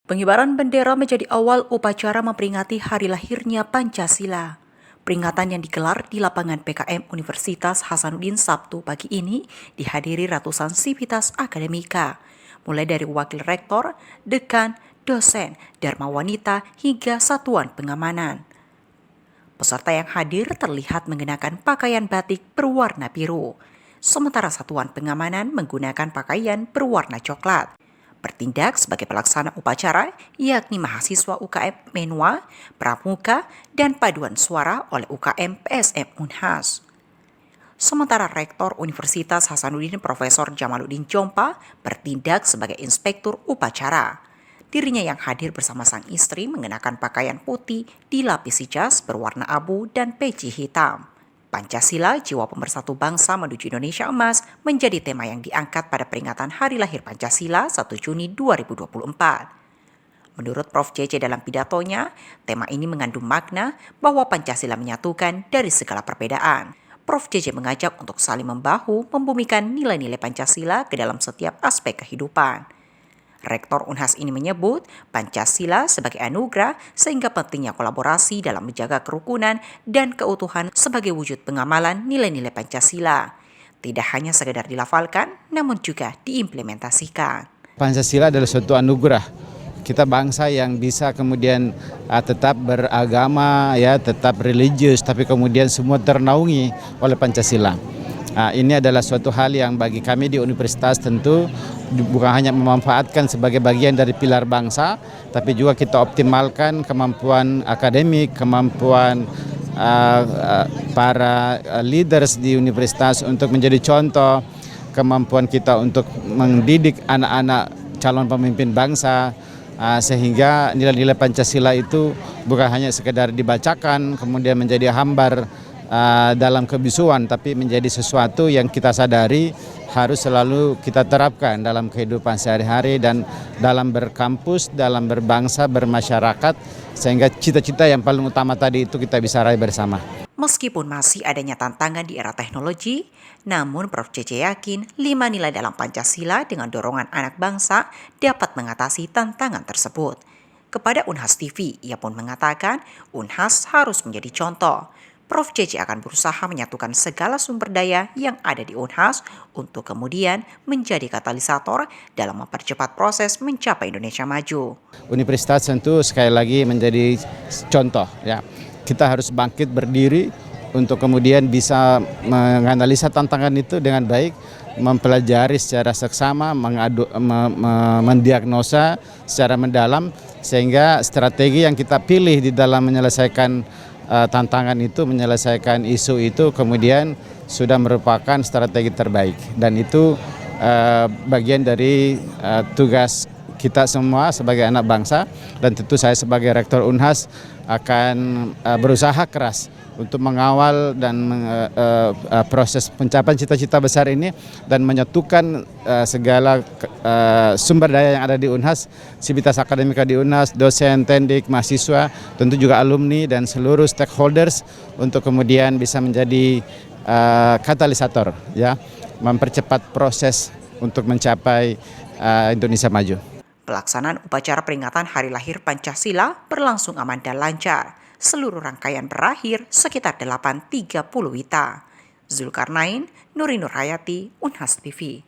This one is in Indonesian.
Pengibaran bendera menjadi awal upacara memperingati hari lahirnya Pancasila. Peringatan yang digelar di lapangan PKM Universitas Hasanuddin Sabtu pagi ini dihadiri ratusan sivitas akademika, mulai dari wakil rektor, dekan, dosen, dharma wanita, hingga satuan pengamanan. Peserta yang hadir terlihat mengenakan pakaian batik berwarna biru, sementara satuan pengamanan menggunakan pakaian berwarna coklat. Bertindak sebagai pelaksana upacara, yakni mahasiswa UKM Menwa, Pramuka, dan Paduan Suara oleh UKM PSM Unhas. Sementara Rektor Universitas Hasanuddin Profesor Jamaluddin Jompa bertindak sebagai inspektur upacara. Dirinya yang hadir bersama sang istri mengenakan pakaian putih dilapisi jas berwarna abu dan peci hitam. Pancasila, jiwa pemersatu bangsa menuju Indonesia Emas menjadi tema yang diangkat pada peringatan Hari Lahir Pancasila 1 Juni 2024. Menurut Prof. JJ dalam pidatonya, tema ini mengandung makna bahwa Pancasila menyatukan dari segala perbedaan. Prof. JJ mengajak untuk saling membahu membumikan nilai-nilai Pancasila ke dalam setiap aspek kehidupan. Rektor Unhas ini menyebut Pancasila sebagai anugerah sehingga pentingnya kolaborasi dalam menjaga kerukunan dan keutuhan sebagai wujud pengamalan nilai-nilai Pancasila. Tidak hanya sekedar dilafalkan, namun juga diimplementasikan. Pancasila adalah suatu anugerah. Kita bangsa yang bisa kemudian tetap beragama, tetap religius, tapi kemudian semua ternaungi oleh Pancasila. Ini adalah suatu hal yang bagi kami di universitas tentu bukan hanya memanfaatkan sebagai bagian dari pilar bangsa, tapi juga kita optimalkan kemampuan akademik, kemampuan para leaders di universitas untuk menjadi contoh, kemampuan kita untuk mendidik anak-anak calon pemimpin bangsa, sehingga nilai-nilai Pancasila itu bukan hanya sekedar dibacakan kemudian menjadi hambar dalam kebisuan, tapi menjadi sesuatu yang kita sadari harus selalu kita terapkan dalam kehidupan sehari-hari dan dalam berkampus, dalam berbangsa, bermasyarakat, sehingga cita-cita yang paling utama tadi itu kita bisa raih bersama. Meskipun masih adanya tantangan di era teknologi, namun Prof. JJ yakin 5 nilai dalam Pancasila dengan dorongan anak bangsa dapat mengatasi tantangan tersebut. Kepada Unhas TV, ia pun mengatakan Unhas harus menjadi contoh. Prof. JJ akan berusaha menyatukan segala sumber daya yang ada di Unhas untuk kemudian menjadi katalisator dalam mempercepat proses mencapai Indonesia maju. Universitas tentu sekali lagi menjadi contoh, Kita harus bangkit berdiri untuk kemudian bisa menganalisa tantangan itu dengan baik, mempelajari secara seksama, mendiagnosa secara mendalam, sehingga strategi yang kita pilih di dalam menyelesaikan tantangan itu, menyelesaikan isu itu kemudian sudah merupakan strategi terbaik, dan itu bagian dari tugas kita semua sebagai anak bangsa, dan tentu saya sebagai Rektor Unhas akan berusaha keras untuk mengawal dan proses pencapaian cita-cita besar ini dan menyatukan segala sumber daya yang ada di Unhas, sivitas akademika di Unhas, dosen, tendik, mahasiswa, tentu juga alumni dan seluruh stakeholders untuk kemudian bisa menjadi katalisator, mempercepat proses untuk mencapai Indonesia maju. Pelaksanaan upacara peringatan Hari Lahir Pancasila berlangsung aman dan lancar. Seluruh rangkaian berakhir sekitar 8.30 WITA. Zulkarnain, Nuri Nurhayati, Unhas TV.